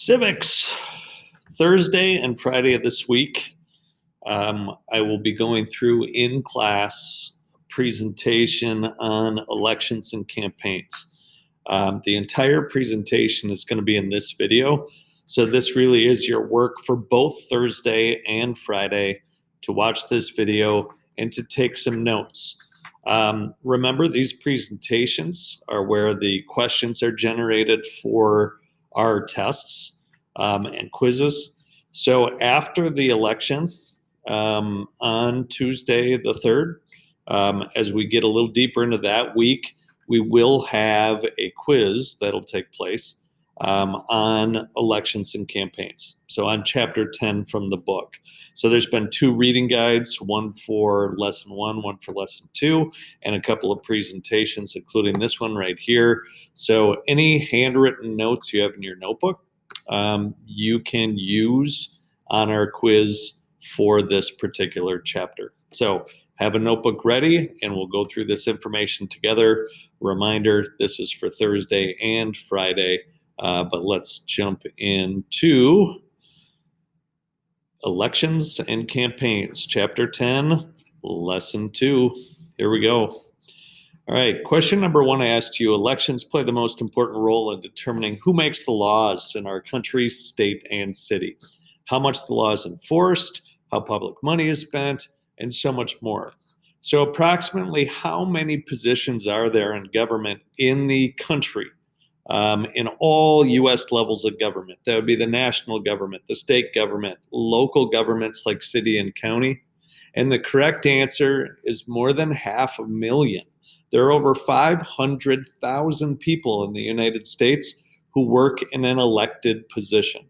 Civics, Thursday and Friday of this week. I will be going through in class presentation on elections and campaigns. The entire presentation is going to be in this video. So this really is your work for both Thursday and Friday to watch this video and to take some notes. Remember, these presentations are where the questions are generated for our tests and quizzes. So after the election on Tuesday the 3rd, as we get a little deeper into that week, we will have a quiz that'll take place on elections and campaigns. So on chapter 10 from the book. So there's been 2 reading guides, one for lesson 1, one for lesson 2, and a couple of presentations, including this one right here. So any handwritten notes you have in your notebook, you can use on our quiz for this particular chapter. So have a notebook ready and we'll go through this information together. Reminder, this is for Thursday and Friday. But let's jump into elections and campaigns, chapter 10, lesson 2. Here we go. All right, question number 1 I asked you, elections play the most important role in determining who makes the laws in our country, state, and city, how much the law is enforced, how public money is spent, and so much more. So approximately how many positions are there in government in the country? In all U.S. levels of government. That would be the national government, the state government, local governments like city and county. And the correct answer is more than 500,000. There are over 500,000 people in the United States who work in an elected position.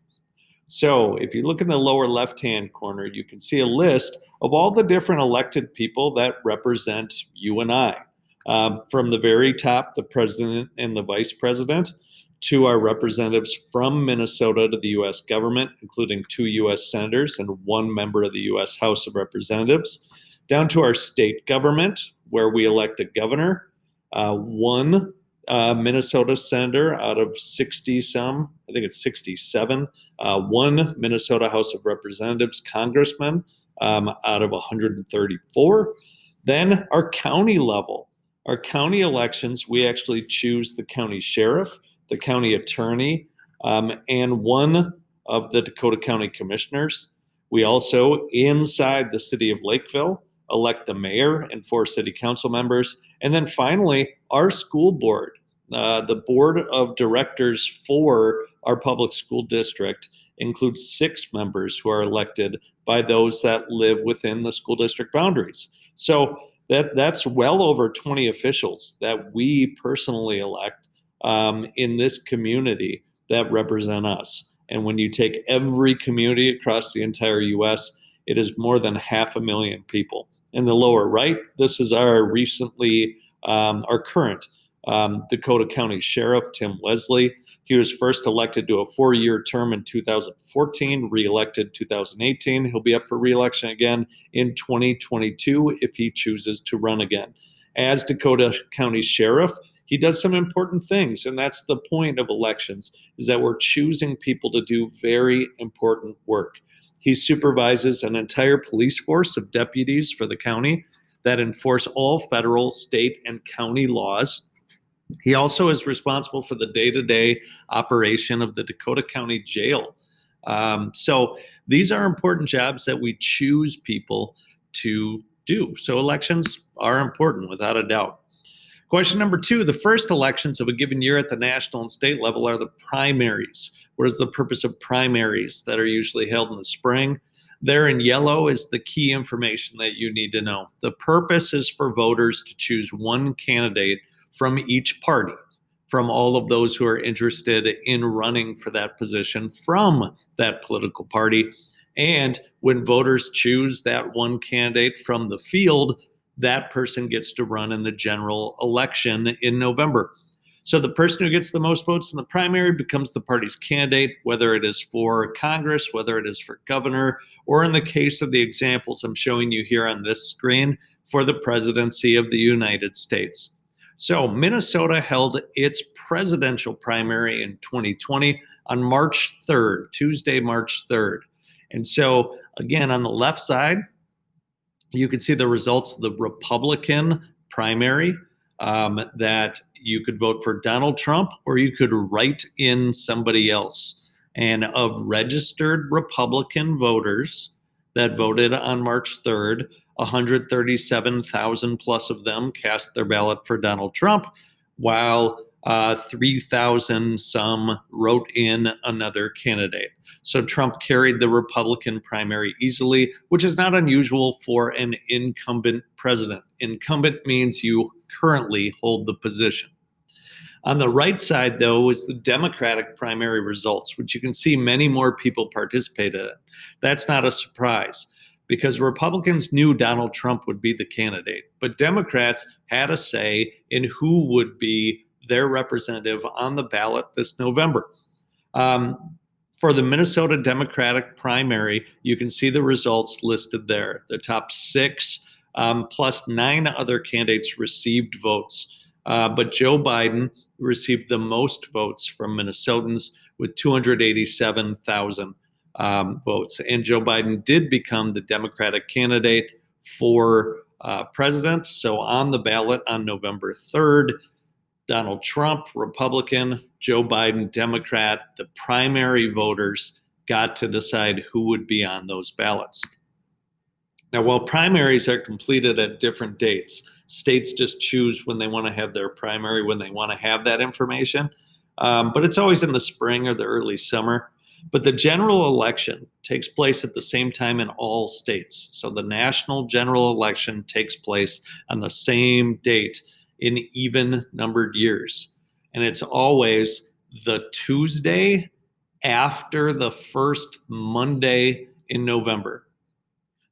So if you look in the lower left-hand corner, you can see a list of all the different elected people that represent you and I. From the very top, the president and the vice president, to our representatives from Minnesota to the U.S. government, including 2 U.S. senators and 1 member of the U.S. House of Representatives, down to our state government, where we elect a governor, 1 Minnesota senator out of 60-some, I think it's 67, 1 Minnesota House of Representatives congressman out of 134. Then our county level. Our county elections, we actually choose the county sheriff, the county attorney, and 1 of the Dakota County commissioners. We also, inside the city of Lakeville, elect the mayor and 4 city council members. And then finally, our school board, the board of directors for our public school district includes 6 members who are elected by those that live within the school district boundaries. So that's well over 20 officials that we personally elect in this community that represent us. And when you take every community across the entire U.S., it is more than 500,000 people. In the lower right, this is our current Dakota County Sheriff, Tim Leslie. He was first elected to a 4-year term in 2014, re-elected 2018. He'll be up for re-election again in 2022 if he chooses to run again. As Dakota County Sheriff, he does some important things, and that's the point of elections, is that we're choosing people to do very important work. He supervises an entire police force of deputies for the county that enforce all federal, state, and county laws. He also is responsible for the day-to-day operation of the Dakota County Jail. So these are important jobs that we choose people to do. So elections are important, without a doubt. Question number 2, the first elections of a given year at the national and state level are the primaries. What is the purpose of primaries that are usually held in the spring? There in yellow is the key information that you need to know. The purpose is for voters to choose 1 candidate from each party, from all of those who are interested in running for that position from that political party. And when voters choose that 1 candidate from the field, that person gets to run in the general election in November. So the person who gets the most votes in the primary becomes the party's candidate, whether it is for Congress, whether it is for governor, or in the case of the examples I'm showing you here on this screen, for the presidency of the United States. So Minnesota held its presidential primary in 2020 on March 3rd, Tuesday, March 3rd. And so, again, on the left side, you can see the results of the Republican primary, that you could vote for Donald Trump or you could write in somebody else. And of registered Republican voters that voted on March 3rd, 137,000 plus of them cast their ballot for Donald Trump, while 3,000 some wrote in another candidate. So Trump carried the Republican primary easily, which is not unusual for an incumbent president. Incumbent means you currently hold the position. On the right side, though, is the Democratic primary results, which you can see many more people participated in. That's not a surprise because Republicans knew Donald Trump would be the candidate, but Democrats had a say in who would be their representative on the ballot this November. For the Minnesota Democratic primary, you can see the results listed there. The top 6 plus 9 other candidates received votes. But Joe Biden received the most votes from Minnesotans with 287,000 votes. And Joe Biden did become the Democratic candidate for president. So on the ballot on November 3rd, Donald Trump, Republican, Joe Biden, Democrat, the primary voters got to decide who would be on those ballots. Now, while primaries are completed at different dates, states just choose when they want to have their primary, when they want to have that information. But it's always in the spring or the early summer. But the general election takes place at the same time in all states. So the national general election takes place on the same date in even numbered years. And it's always the Tuesday after the first Monday in November.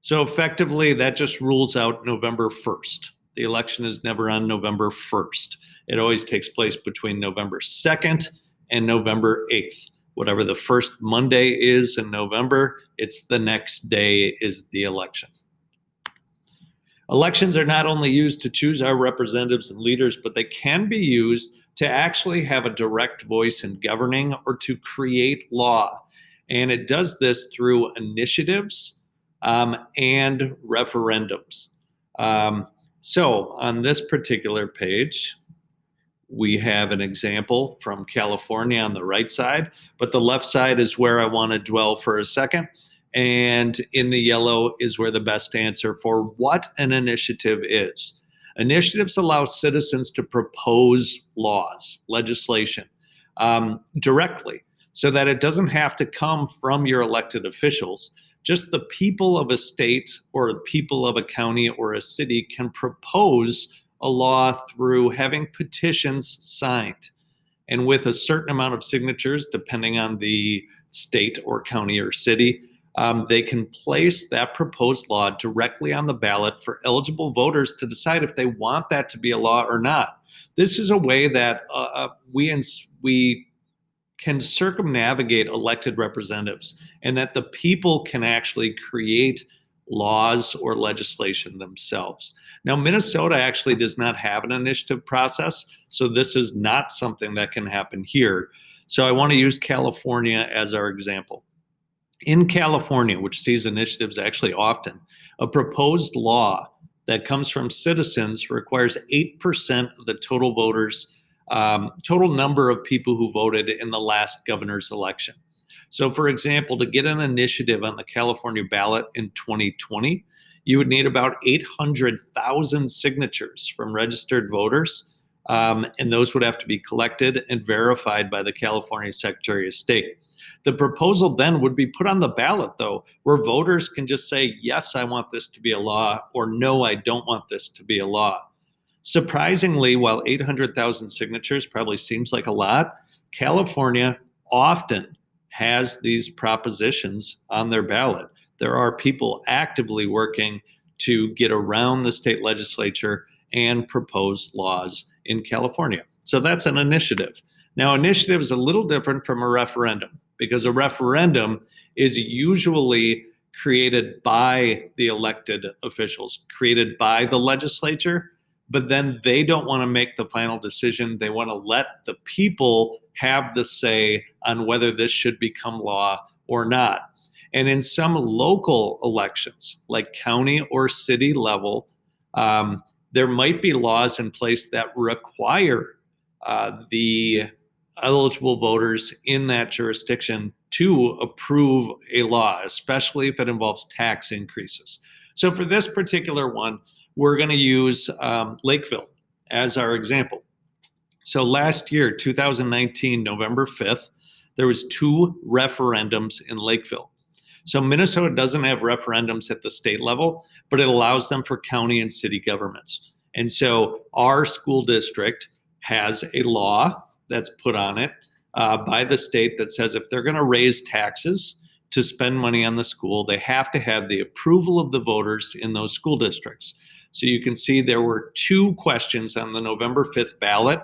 So effectively, that just rules out November 1st. The election is never on November 1st. It always takes place between November 2nd and November 8th. Whatever the first Monday is in November, it's the next day is the election. Elections are not only used to choose our representatives and leaders, but they can be used to actually have a direct voice in governing or to create law. And it does this through initiatives and referendums. So on this particular page, we have an example from California on the right side, but the left side is where I want to dwell for a second. And in the yellow is where the best answer for what an initiative is. Initiatives allow citizens to propose laws, legislation, directly, so that it doesn't have to come from your elected officials. Just the people of a state or the people of a county or a city can propose a law through having petitions signed. And with a certain amount of signatures, depending on the state or county or city, they can place that proposed law directly on the ballot for eligible voters to decide if they want that to be a law or not. This is a way that we can circumnavigate elected representatives and that the people can actually create laws or legislation themselves. Now, Minnesota actually does not have an initiative process, so this is not something that can happen here. So I want to use California as our example. In California, which sees initiatives actually often, a proposed law that comes from citizens requires 8% of the total voters, total number of people who voted in the last governor's election. So for example, to get an initiative on the California ballot in 2020, you would need about 800,000 signatures from registered voters, and those would have to be collected and verified by the California Secretary of State. The proposal then would be put on the ballot, though, where voters can just say, yes, I want this to be a law, or no, I don't want this to be a law. Surprisingly, while 800,000 signatures probably seems like a lot, California often has these propositions on their ballot. There are people actively working to get around the state legislature and propose laws in California. So that's an initiative. Now, initiative is a little different from a referendum because a referendum is usually created by the elected officials, created by the legislature, but then they don't want to make the final decision. They want to let the people have the say on whether this should become law or not. And in some local elections, like county or city level, there might be laws in place that require the eligible voters in that jurisdiction to approve a law, especially if it involves tax increases. So for this particular one, we're going to use Lakeville as our example. So last year, 2019, November 5th, there was 2 referendums in Lakeville. So Minnesota doesn't have referendums at the state level, but it allows them for county and city governments. And so our school district has a law that's put on it by the state that says if they're going to raise taxes to spend money on the school, they have to have the approval of the voters in those school districts. So you can see there were 2 questions on the November 5th ballot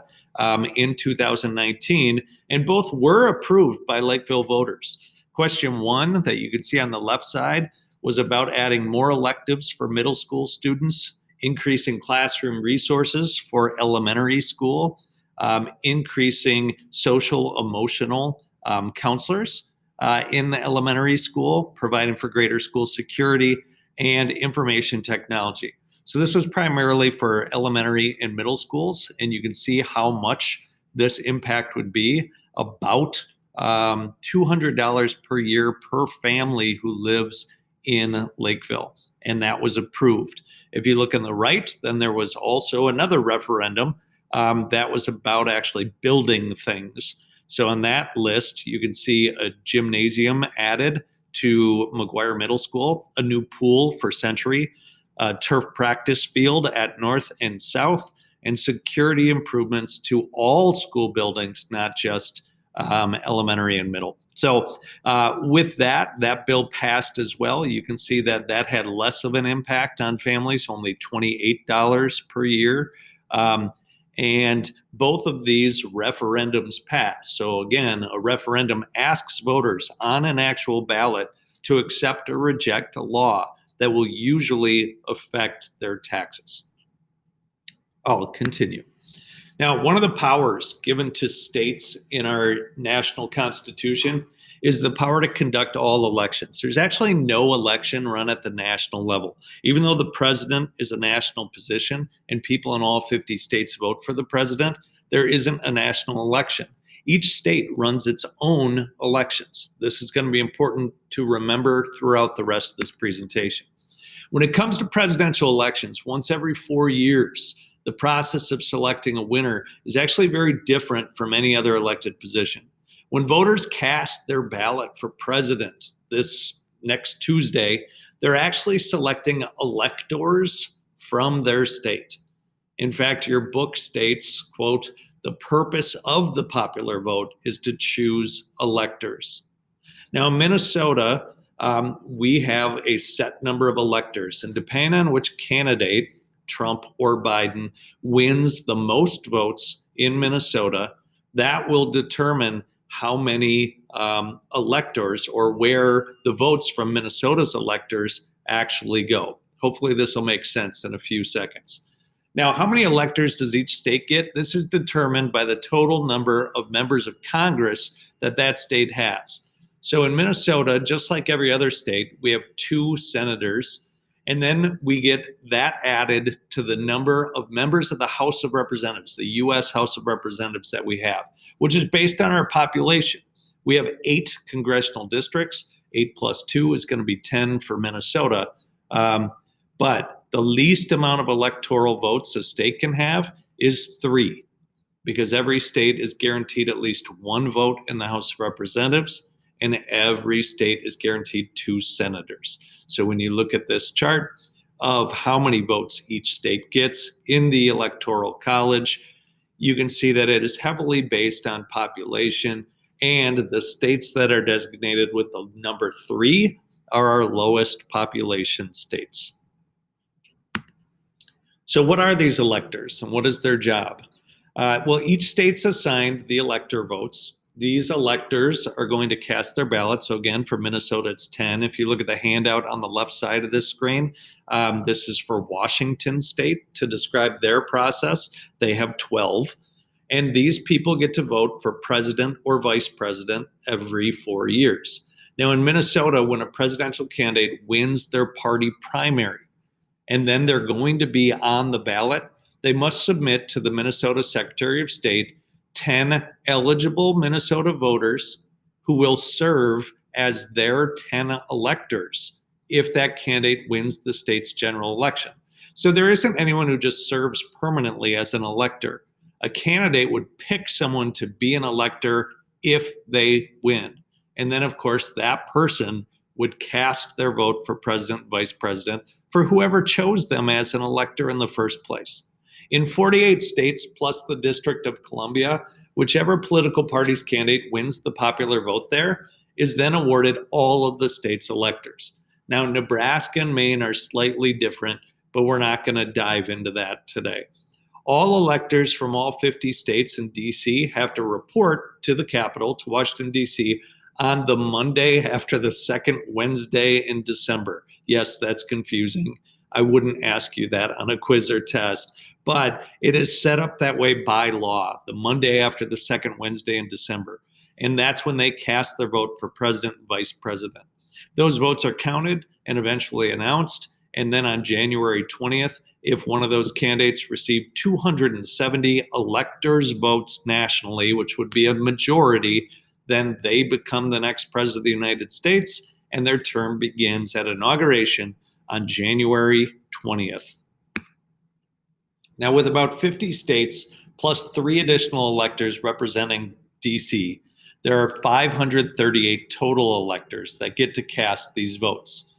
in 2019, and both were approved by Lakeville voters. Question 1 that you can see on the left side was about adding more electives for middle school students, increasing classroom resources for elementary school, increasing social emotional counselors in the elementary school, providing for greater school security, and information technology. So this was primarily for elementary and middle schools, and you can see how much this impact would be, about $200 per year per family who lives in Lakeville, and that was approved. If you look on the right, then there was also another referendum that was about actually building things. So on that list, you can see a gymnasium added to McGuire Middle School, a new pool for Century, a turf practice field at North and South, and security improvements to all school buildings, not just elementary and middle. So with that bill passed as well. You can see that that had less of an impact on families, only $28 per year. And both of these referendums passed. So again, a referendum asks voters on an actual ballot to accept or reject a law that will usually affect their taxes. I'll continue. Now, one of the powers given to states in our national constitution is the power to conduct all elections. There's actually no election run at the national level. Even though the president is a national position and people in all 50 states vote for the president, there isn't a national election. Each state runs its own elections. This is going to be important to remember throughout the rest of this presentation. When it comes to presidential elections, once every 4 years, the process of selecting a winner is actually very different from any other elected position. When voters cast their ballot for president this next Tuesday, they're actually selecting electors from their state. In fact, your book states, quote, "The purpose of the popular vote is to choose electors." Now, in Minnesota, we have a set number of electors, and depending on which candidate, Trump or Biden, wins the most votes in Minnesota, that will determine how many electors or where the votes from Minnesota's electors actually go. Hopefully this will make sense in a few seconds. Now, how many electors does each state get? This is determined by the total number of members of Congress that that state has. So in Minnesota, just like every other state, we have 2 senators, and then we get that added to the number of members of the House of Representatives, the U.S. House of Representatives that we have, which is based on our population. We have 8 congressional districts. 8 plus 2 is going to be 10 for Minnesota. But the least amount of electoral votes a state can have is 3, because every state is guaranteed at least 1 vote in the House of Representatives, and every state is guaranteed 2 senators. So when you look at this chart of how many votes each state gets in the Electoral College, you can see that it is heavily based on population, and the states that are designated with the number 3 are our lowest population states. So what are these electors and what is their job? Well, each state's assigned the elector votes. These electors are going to cast their ballot. So again, for Minnesota, it's 10. If you look at the handout on the left side of this screen, this is for Washington State to describe their process. They have 12. And these people get to vote for president or vice president every 4 years. Now in Minnesota, when a presidential candidate wins their party primary, and then they're going to be on the ballot, they must submit to the Minnesota Secretary of State 10 eligible Minnesota voters who will serve as their 10 electors if that candidate wins the state's general election. So there isn't anyone who just serves permanently as an elector. A candidate would pick someone to be an elector if they win. And then, of course, that person would cast their vote for president, vice president, for whoever chose them as an elector in the first place. In 48 states, plus the District of Columbia, whichever political party's candidate wins the popular vote there is then awarded all of the state's electors. Now, Nebraska and Maine are slightly different, but we're not going to dive into that today. All electors from all 50 states and DC have to report to the Capitol, to Washington, DC, on the Monday after the second Wednesday in December. Yes, that's confusing. I wouldn't ask you that on a quiz or test, but it is set up that way by law, the Monday after the second Wednesday in December. And that's when they cast their vote for president and vice president. Those votes are counted and eventually announced. And then on January 20th, if one of those candidates received 270 electors' votes nationally, which would be a majority, then they become the next president of the United States, and their term begins at inauguration on January 20th. Now, with about 50 states plus 3 additional electors representing DC, there are 538 total electors that get to cast these votes.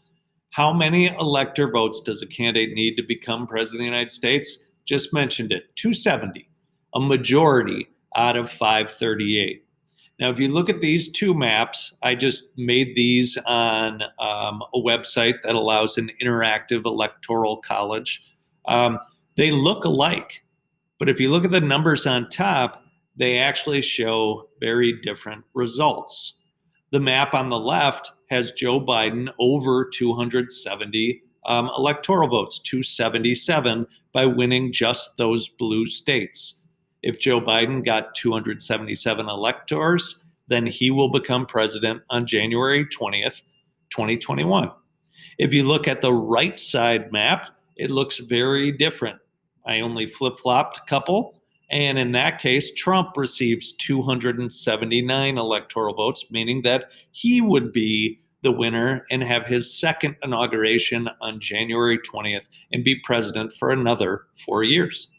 How many elector votes does a candidate need to become president of the United States? Just mentioned it, 270, a majority out of 538. Now, if you look at these two maps, I just made these on a website that allows an interactive electoral college. They look alike, but if you look at the numbers on top, they actually show very different results. The map on the left has Joe Biden over 270 electoral votes, 277, by winning just those blue states. If Joe Biden got 277 electors, then he will become president on January 20th, 2021. If you look at the right side map, it looks very different. I only flip-flopped a couple, and in that case, Trump receives 279 electoral votes, meaning that he would be the winner and have his second inauguration on January 20th and be president for another 4 years.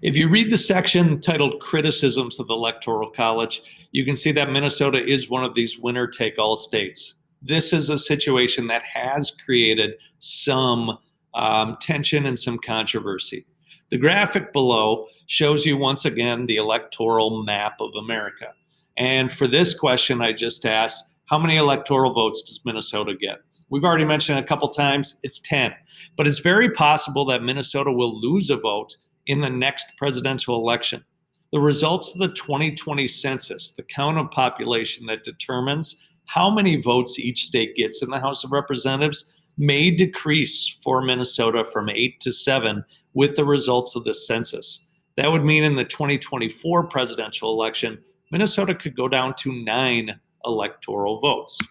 If you read the section titled Criticisms of the Electoral College, you can see that Minnesota is one of these winner-take-all states. This is a situation that has created some tension and some controversy. The graphic below shows you once again the electoral map of America. And for this question, I just asked, how many electoral votes does Minnesota get? We've already mentioned a couple times, it's 10. But it's very possible that Minnesota will lose a vote in the next presidential election. The results of the 2020 census, the count of population that determines how many votes each state gets in the House of Representatives, may decrease for Minnesota from 8 to 7 with the results of the census. That would mean in the 2024 presidential election, Minnesota could go down to 9 electoral votes.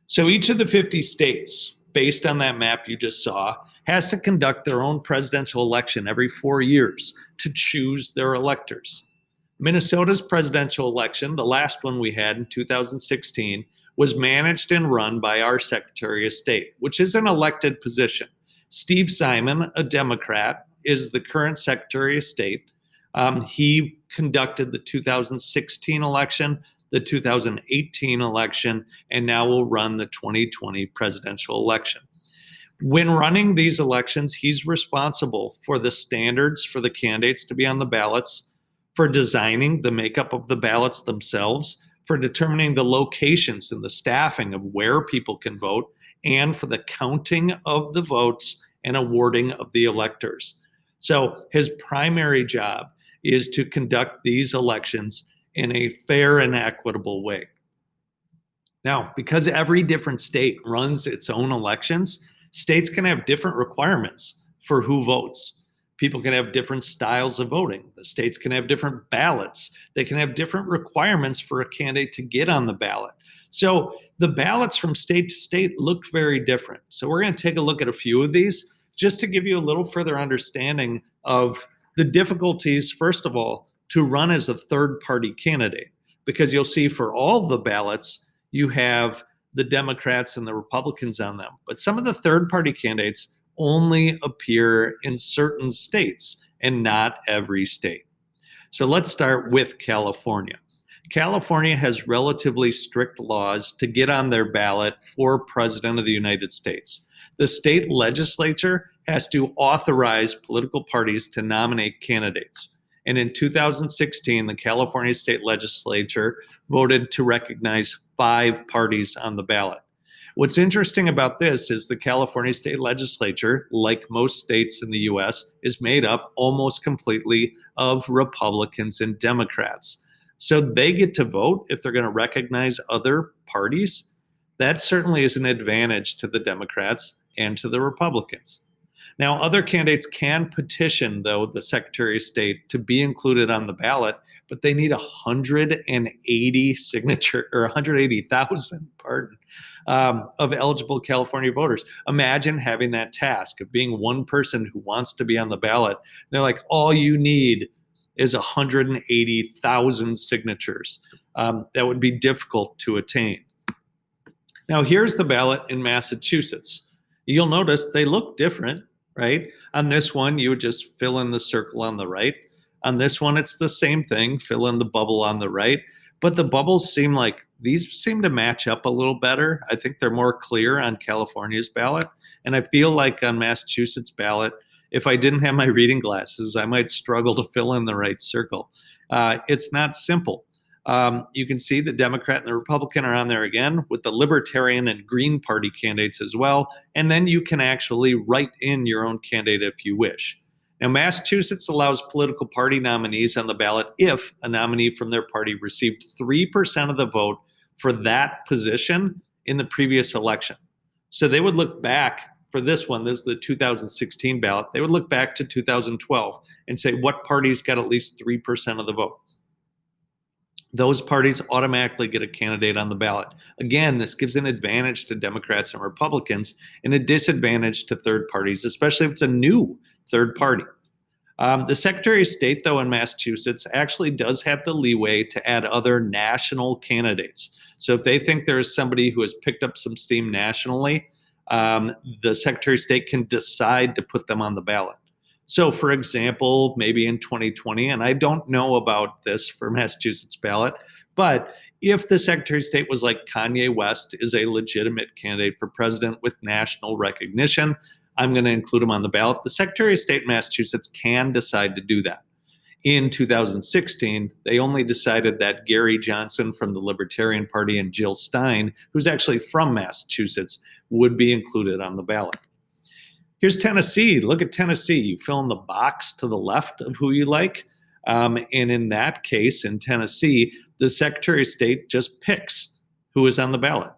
So each of the 50 states, based on that map you just saw, has to conduct their own presidential election every 4 years to choose their electors. Minnesota's presidential election, the last one we had in 2016, was managed and run by our Secretary of State, which is an elected position. Steve Simon, a Democrat, is the current Secretary of State. He conducted the 2016 election, the 2018 election, and now will run the 2020 presidential election. When running these elections, he's responsible for the standards for the candidates to be on the ballots, for designing the makeup of the ballots themselves, for determining the locations and the staffing of where people can vote, and for the counting of the votes and awarding of the electors. So his primary job is to conduct these elections in a fair and equitable way. Now, because every different state runs its own elections, states can have different requirements for who votes. People can have different styles of voting. The states can have different ballots. They can have different requirements for a candidate to get on the ballot. So the ballots from state to state look very different. So we're going to take a look at a few of these just to give you a little further understanding of the difficulties, first of all, to run as a third-party candidate. Because you'll see for all the ballots, you have the Democrats and the Republicans on them. But some of the third-party candidates only appear in certain states and not every state. So let's start with California. California has relatively strict laws to get on their ballot for President of the United States. The state legislature has to authorize political parties to nominate candidates. And in 2016, the California state legislature voted to recognize 5 parties on the ballot. What's interesting about this is the California state legislature, like most states in the US, is made up almost completely of Republicans and Democrats. So they get to vote if they're going to recognize other parties. That certainly is an advantage to the Democrats and to the Republicans. Now, other candidates can petition, though, the Secretary of State to be included on the ballot, but they need 180 signature or 180,000, of eligible California voters. Imagine having that task of being one person who wants to be on the ballot. They're like, all you need is 180,000 signatures. That would be difficult to attain. Now, here's the ballot in Massachusetts. You'll notice they look different. Right? On this one, you would just fill in the circle on the right. On this one, it's the same thing, fill in the bubble on the right. But the bubbles seem to match up a little better. I think they're more clear on California's ballot. And I feel like on Massachusetts' ballot, if I didn't have my reading glasses, I might struggle to fill in the right circle. It's not simple. You can see the Democrat and the Republican are on there again with the Libertarian and Green Party candidates as well. And then you can actually write in your own candidate if you wish. Now, Massachusetts allows political party nominees on the ballot if a nominee from their party received 3% of the vote for that position in the previous election. So they would look back for this one, this is the 2016 ballot, they would look back to 2012 and say what parties got at least 3% of the vote. Those parties automatically get a candidate on the ballot. Again, this gives an advantage to Democrats and Republicans and a disadvantage to third parties, especially if it's a new third party. The Secretary of State, though, in Massachusetts actually does have the leeway to add other national candidates. So if they think there is somebody who has picked up some steam nationally, the Secretary of State can decide to put them on the ballot. So, for example, maybe in 2020, and I don't know about this for Massachusetts ballot, but if the Secretary of State was like Kanye West is a legitimate candidate for president with national recognition, I'm going to include him on the ballot. The Secretary of State in Massachusetts can decide to do that. In 2016, they only decided that Gary Johnson from the Libertarian Party and Jill Stein, who's actually from Massachusetts, would be included on the ballot. Here's Tennessee. Look at Tennessee. You fill in the box to the left of who you like. And in that case, in Tennessee, the Secretary of State just picks who is on the ballot.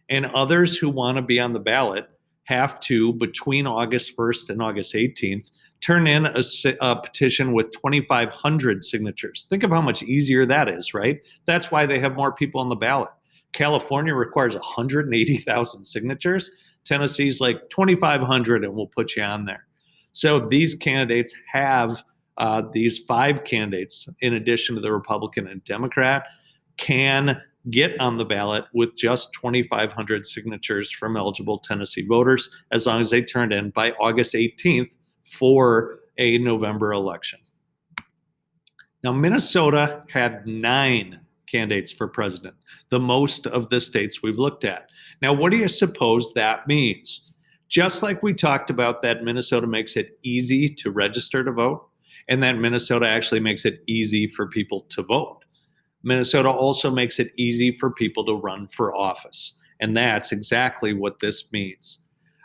And others who want to be on the ballot have to, between August 1st and August 18th, turn in a petition with 2,500 signatures. Think of how much easier that is, right? That's why they have more people on the ballot. California requires 180,000 signatures. Tennessee's like 2,500 and we'll put you on there. So these candidates have, these 5 candidates, in addition to the Republican and Democrat, can get on the ballot with just 2,500 signatures from eligible Tennessee voters, as long as they turned in by August 18th for a November election. Now, Minnesota had 9 candidates for president, the most of the states we've looked at. Now, what do you suppose that means? Just like we talked about that Minnesota makes it easy to register to vote, and that Minnesota actually makes it easy for people to vote. Minnesota also makes it easy for people to run for office, and that's exactly what this means.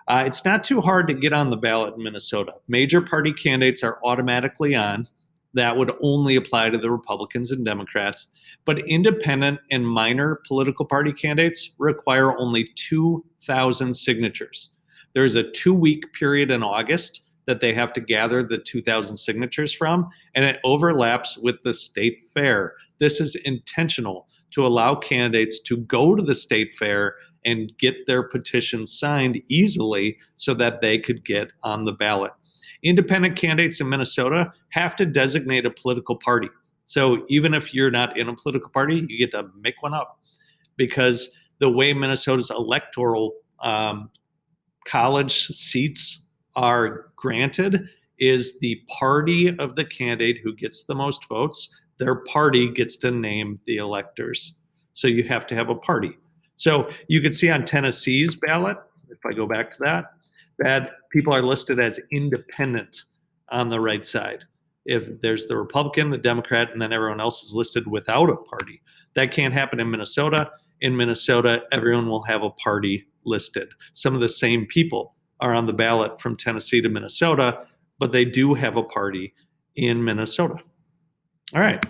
It's not too hard to get on the ballot in Minnesota. Major party candidates are automatically on. that would only apply to the Republicans and Democrats. But independent and minor political party candidates require only 2,000 signatures. There's a 2-week period in August that they have to gather the 2,000 signatures from, and it overlaps with the state fair. This is intentional to allow candidates to go to the state fair and get their petitions signed easily so that they could get on the ballot. Independent candidates in Minnesota have to designate a political party. So even if you're not in a political party, you get to make one up, because the way Minnesota's electoral college seats are granted is the party of the candidate who gets the most votes, their party gets to name the electors. So you have to have a party. So you can see on Tennessee's ballot, if I go back to that people are listed as independent on the right side. If there's the Republican, the Democrat, and then everyone else is listed without a party. That can't happen in Minnesota. In Minnesota, everyone will have a party listed. Some of the same people are on the ballot from Tennessee to Minnesota, but they do have a party in Minnesota. All right.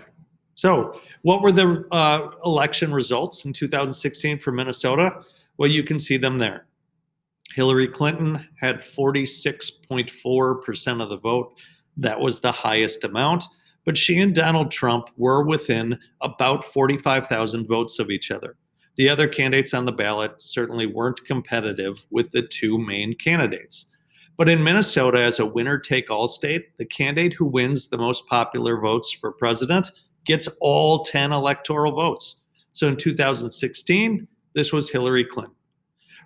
So what were the election results in 2016 for Minnesota? Well, you can see them there. Hillary Clinton had 46.4% of the vote. That was the highest amount. But she and Donald Trump were within about 45,000 votes of each other. The other candidates on the ballot certainly weren't competitive with the two main candidates. But in Minnesota, as a winner-take-all state, the candidate who wins the most popular votes for president gets all 10 electoral votes. So in 2016, this was Hillary Clinton.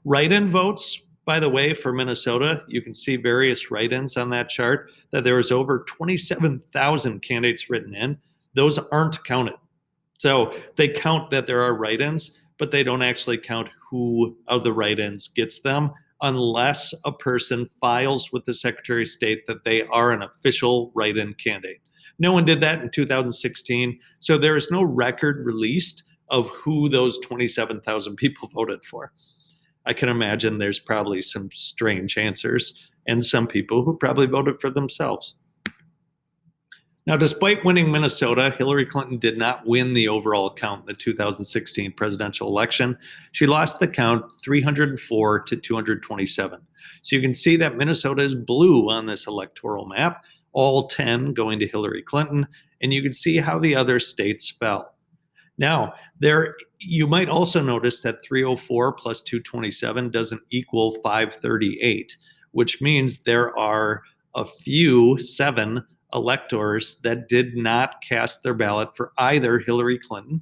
Write-in votes, by the way, for Minnesota, you can see various write-ins on that chart, that there was over 27,000 candidates written in. Those aren't counted. So they count that there are write-ins, but they don't actually count who of the write-ins gets them unless a person files with the Secretary of State that they are an official write-in candidate. No one did that in 2016, so there is no record released of who those 27,000 people voted for. I can imagine there's probably some strange answers and some people who probably voted for themselves. Now, despite winning Minnesota, Hillary Clinton did not win the overall count in the 2016 presidential election. She lost the count 304 to 227. So you can see that Minnesota is blue on this electoral map, all 10 going to Hillary Clinton, and you can see how the other states fell. Now, you might also notice that 304 plus 227 doesn't equal 538, which means there are a few, 7 electors that did not cast their ballot for either Hillary Clinton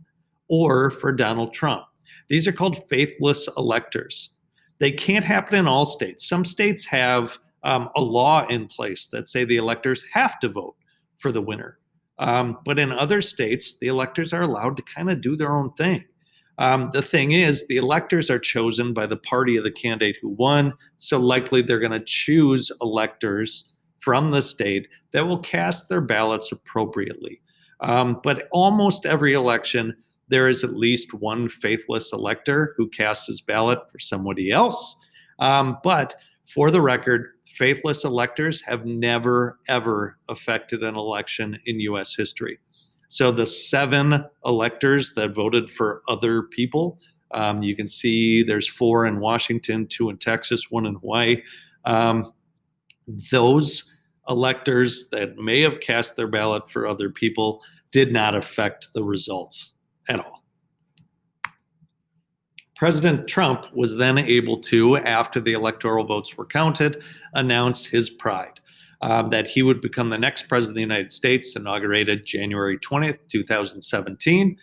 or for Donald Trump. These are called faithless electors. They can't happen in all states. Some states have a law in place that say the electors have to vote for the winner. But in other states, the electors are allowed to kind of do their own thing. The thing is, the electors are chosen by the party of the candidate who won, so likely they're going to choose electors from the state that will cast their ballots appropriately. But almost every election, there is at least one faithless elector who casts his ballot for somebody else. But for the record, faithless electors have never, ever affected an election in U.S. history. So the 7 electors that voted for other people, you can see there's 4 in Washington, 2 in Texas, 1 in Hawaii. Those electors that may have cast their ballot for other people did not affect the results at all. President Trump was then able to, after the electoral votes were counted, announce his pride, that he would become the next president of the United States, inaugurated January 20th, 2017.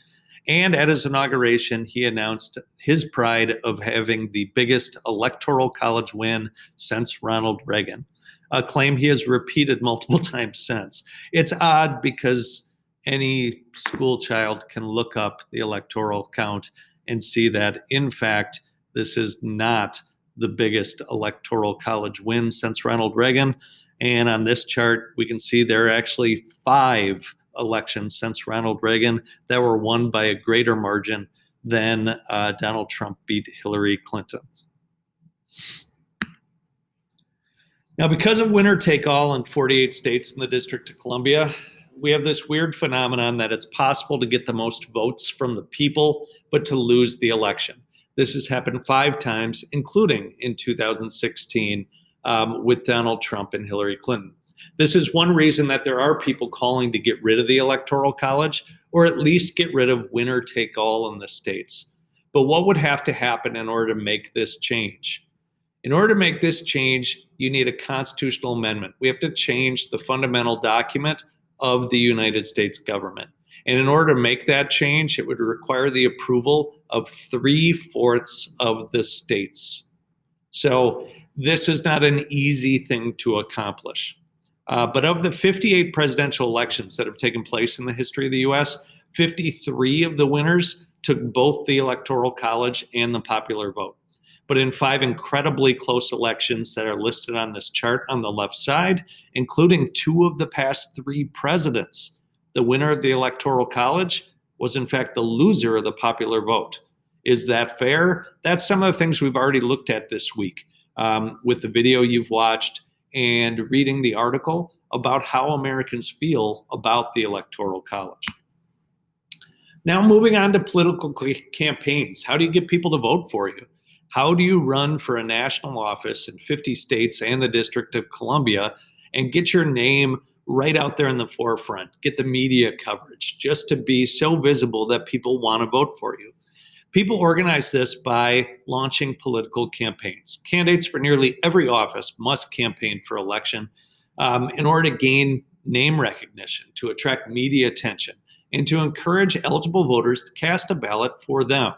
And at his inauguration, he announced his pride of having the biggest electoral college win since Ronald Reagan, a claim he has repeated multiple times since. It's odd because any school child can look up the electoral count and see that, in fact, this is not the biggest electoral college win since Ronald Reagan. And on this chart, we can see there are actually 5 elections since Ronald Reagan that were won by a greater margin than Donald Trump beat Hillary Clinton. Now, because of winner take all in 48 states in the District of Columbia, we have this weird phenomenon that it's possible to get the most votes from the people, but to lose the election. This has happened 5 times, including in 2016 with Donald Trump and Hillary Clinton. This is one reason that there are people calling to get rid of the Electoral College, or at least get rid of winner take all in the states. But what would have to happen in order to make this change? In order to make this change, you need a constitutional amendment. We have to change the fundamental document of the United States government. And in order to make that change, it would require the approval of 3/4 of the states. So this is not an easy thing to accomplish. But of the 58 presidential elections that have taken place in the history of the US, 53 of the winners took both the Electoral College and the popular vote. But in 5 incredibly close elections that are listed on this chart on the left side, including 2 of the past 3 presidents, the winner of the Electoral College was in fact the loser of the popular vote. Is that fair? That's some of the things we've already looked at this week with the video you've watched and reading the article about how Americans feel about the Electoral College. Now moving on to political campaigns. How do you get people to vote for you? How do you run for a national office in 50 states and the District of Columbia and get your name right out there in the forefront, get the media coverage, just to be so visible that people want to vote for you? People organize this by launching political campaigns. Candidates for nearly every office must campaign for election in order to gain name recognition, to attract media attention, and to encourage eligible voters to cast a ballot for them.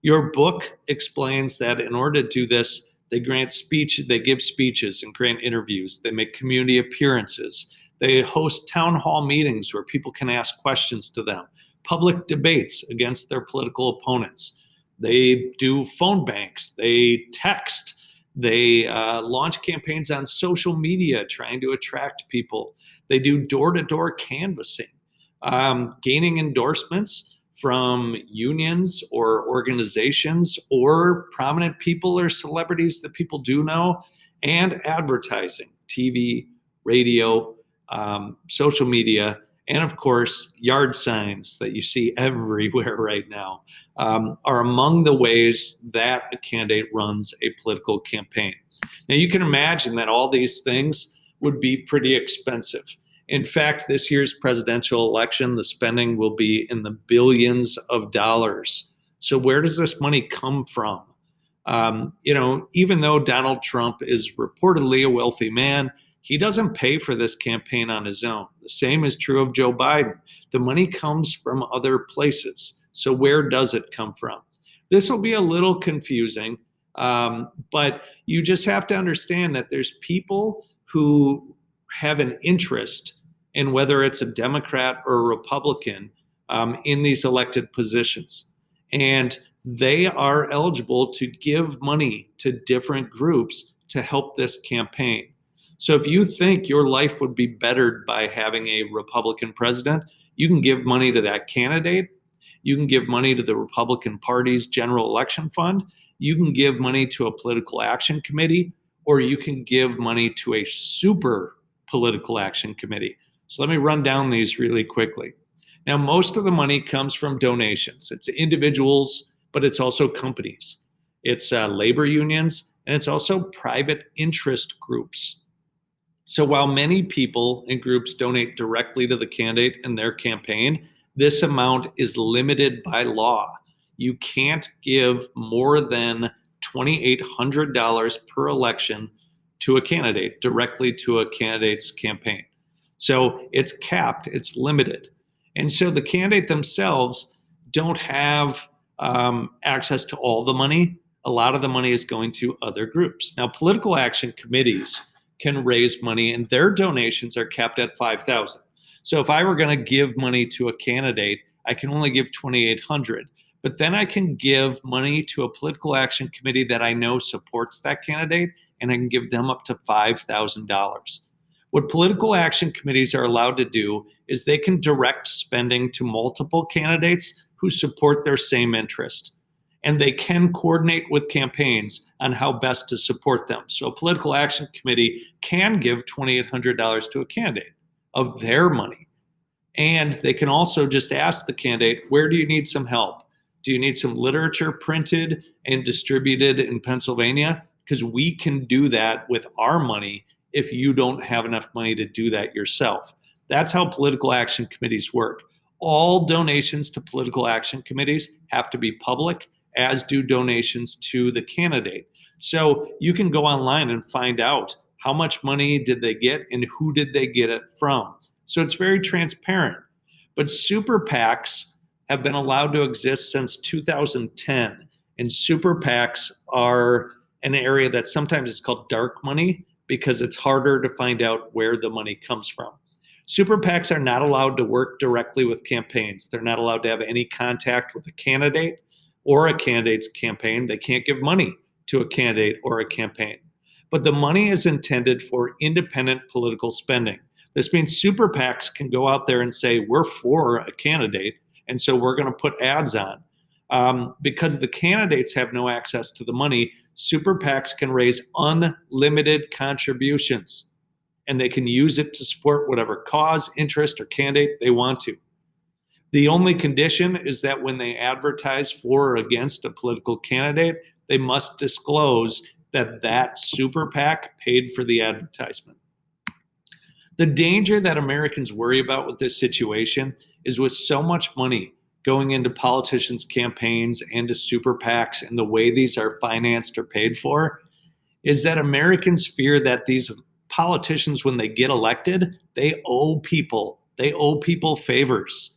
Your book explains that in order to do this, they give speeches and grant interviews. They make community appearances. They host town hall meetings where people can ask questions to them, public debates against their political opponents. They do phone banks. They text. They launch campaigns on social media trying to attract people. They do door-to-door canvassing, gaining endorsements from unions or organizations or prominent people or celebrities that people do know, and advertising, TV, radio, social media, and of course, yard signs that you see everywhere right now are among the ways that a candidate runs a political campaign. Now, you can imagine that all these things would be pretty expensive. In fact, this year's presidential election, the spending will be in the billions of dollars. So where does this money come from? Even though Donald Trump is reportedly a wealthy man, he doesn't pay for this campaign on his own. The same is true of Joe Biden. The money comes from other places. So where does it come from? This will be a little confusing, but you just have to understand that there's people who have an interest in whether it's a Democrat or a Republican in these elected positions. And they are eligible to give money to different groups to help this campaign. So if you think your life would be bettered by having a Republican president, you can give money to that candidate. You can give money to the Republican Party's general election fund. You can give money to a political action committee, or you can give money to a super political action committee. So let me run down these really quickly. Now, most of the money comes from donations. It's individuals, but it's also companies. It's labor unions, and it's also private interest groups. So while many people and groups donate directly to the candidate in their campaign, this amount is limited by law. You can't give more than $2,800 per election to a candidate, directly to a candidate's campaign. So it's capped, it's limited. And so the candidate themselves don't have access to all the money. A lot of the money is going to other groups. Now, political action committees can raise money, and their donations are capped at $5,000. So if I were going to give money to a candidate, I can only give $2,800. But then I can give money to a political action committee that I know supports that candidate, and I can give them up to $5,000. What political action committees are allowed to do is they can direct spending to multiple candidates who support their same interest. And they can coordinate with campaigns on how best to support them. So a political action committee can give $2,800 to a candidate of their money. And they can also just ask the candidate, where do you need some help? Do you need some literature printed and distributed in Pennsylvania? Because we can do that with our money if you don't have enough money to do that yourself. That's how political action committees work. All donations to political action committees have to be public, as do donations to the candidate. So you can go online and find out how much money did they get and who did they get it from. So it's very transparent. But super PACs have been allowed to exist since 2010. And super PACs are an area that sometimes is called dark money because it's harder to find out where the money comes from. Super PACs are not allowed to work directly with campaigns. They're not allowed to have any contact with a candidate or a candidate's campaign. They can't give money to a candidate or a campaign. But the money is intended for independent political spending. This means super PACs can go out there and say, we're for a candidate, and so we're going to put ads on. Because the candidates have no access to the money, super PACs can raise unlimited contributions, and they can use it to support whatever cause, interest, or candidate they want to. The only condition is that when they advertise for or against a political candidate, they must disclose that that super PAC paid for the advertisement. The danger that Americans worry about with this situation is with so much money going into politicians' campaigns and to super PACs and the way these are financed or paid for, is that Americans fear that these politicians, when they get elected, they owe people favors.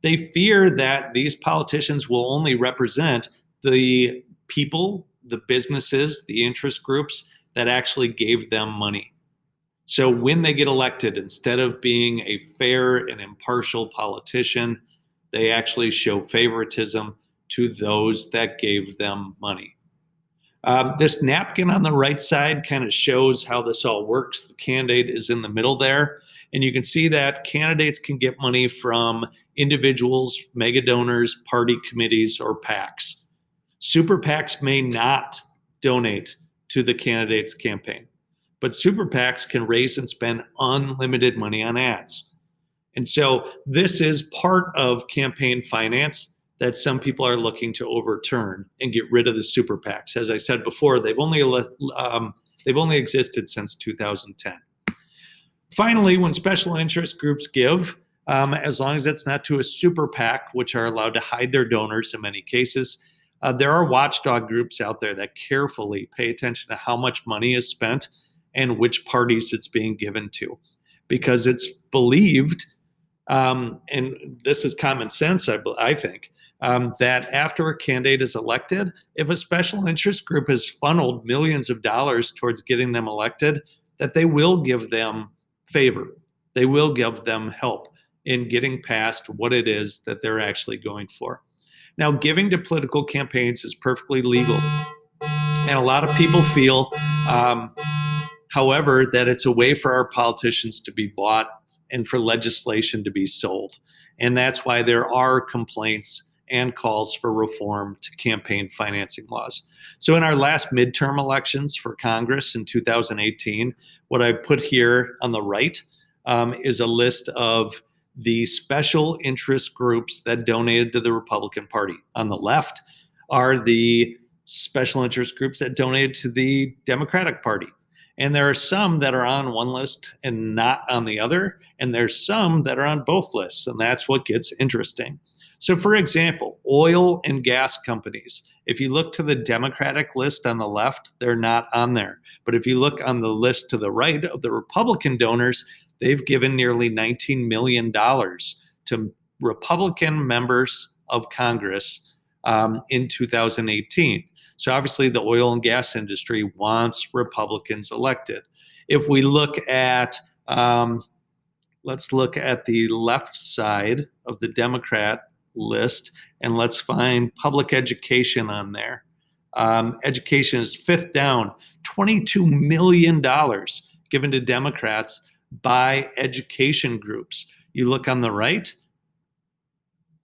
They fear that these politicians will only represent the people, the businesses, the interest groups that actually gave them money. So when they get elected, instead of being a fair and impartial politician, they actually show favoritism to those that gave them money. This napkin on the right side kind of shows how this all works. The candidate is in the middle there. And you can see that candidates can get money from individuals, mega donors, party committees, or PACs. Super PACs may not donate to the candidate's campaign, but super PACs can raise and spend unlimited money on ads. And so this is part of campaign finance that some people are looking to overturn and get rid of the super PACs. As I said before, they've only existed since 2010. Finally, when special interest groups give, as long as it's not to a super PAC, which are allowed to hide their donors in many cases, there are watchdog groups out there that carefully pay attention to how much money is spent and which parties it's being given to. Because it's believed, and this is common sense, I think, that after a candidate is elected, if a special interest group has funneled millions of dollars towards getting them elected, that they will give them favor. They will give them help in getting past what it is that they're actually going for. Now, giving to political campaigns is perfectly legal. And a lot of people feel, however, that it's a way for our politicians to be bought and for legislation to be sold. And that's why there are complaints and calls for reform to campaign financing laws. So in our last midterm elections for Congress in 2018, what I put here on the right is a list of the special interest groups that donated to the Republican Party. On the left are the special interest groups that donated to the Democratic Party. And there are some that are on one list and not on the other. And there's some that are on both lists. And that's what gets interesting. So for example, oil and gas companies, if you look to the Democratic list on the left, they're not on there. But if you look on the list to the right of the Republican donors, they've given nearly $19 million to Republican members of Congress in 2018. So obviously the oil and gas industry wants Republicans elected. If we look at, let's look at the left side of the Democrat list, and let's find public education on there. Education is fifth down, $22 million given to Democrats by education groups. You look on the right,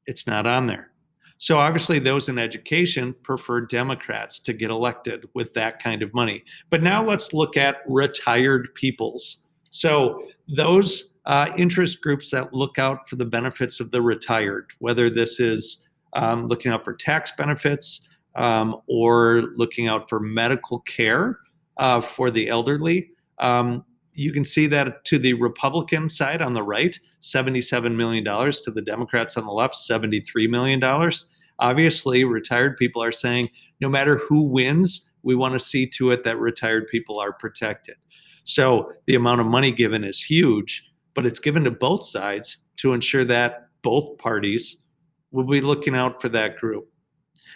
it's not on there. So obviously those in education prefer Democrats to get elected with that kind of money. But now let's look at retired peoples. So those interest groups that look out for the benefits of the retired, whether this is looking out for tax benefits or looking out for medical care for the elderly. You can see that to the Republican side on the right, $77 million, to the Democrats on the left, $73 million. Obviously, retired people are saying, no matter who wins, we want to see to it that retired people are protected. So the amount of money given is huge, but it's given to both sides to ensure that both parties will be looking out for that group.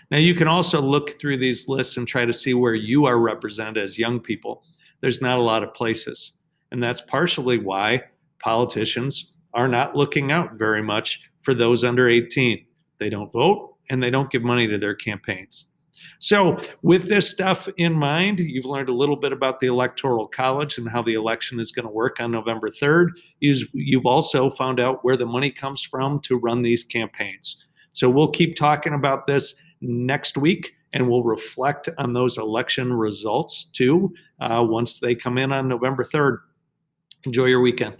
Now, you can also look through these lists and try to see where you are represented as young people. There's not a lot of places. And that's partially why politicians are not looking out very much for those under 18. They don't vote and they don't give money to their campaigns. So with this stuff in mind, you've learned a little bit about the Electoral College and how the election is going to work on November 3rd. You've also found out where the money comes from to run these campaigns. So we'll keep talking about this next week, and we'll reflect on those election results too once they come in on November 3rd. Enjoy your weekend.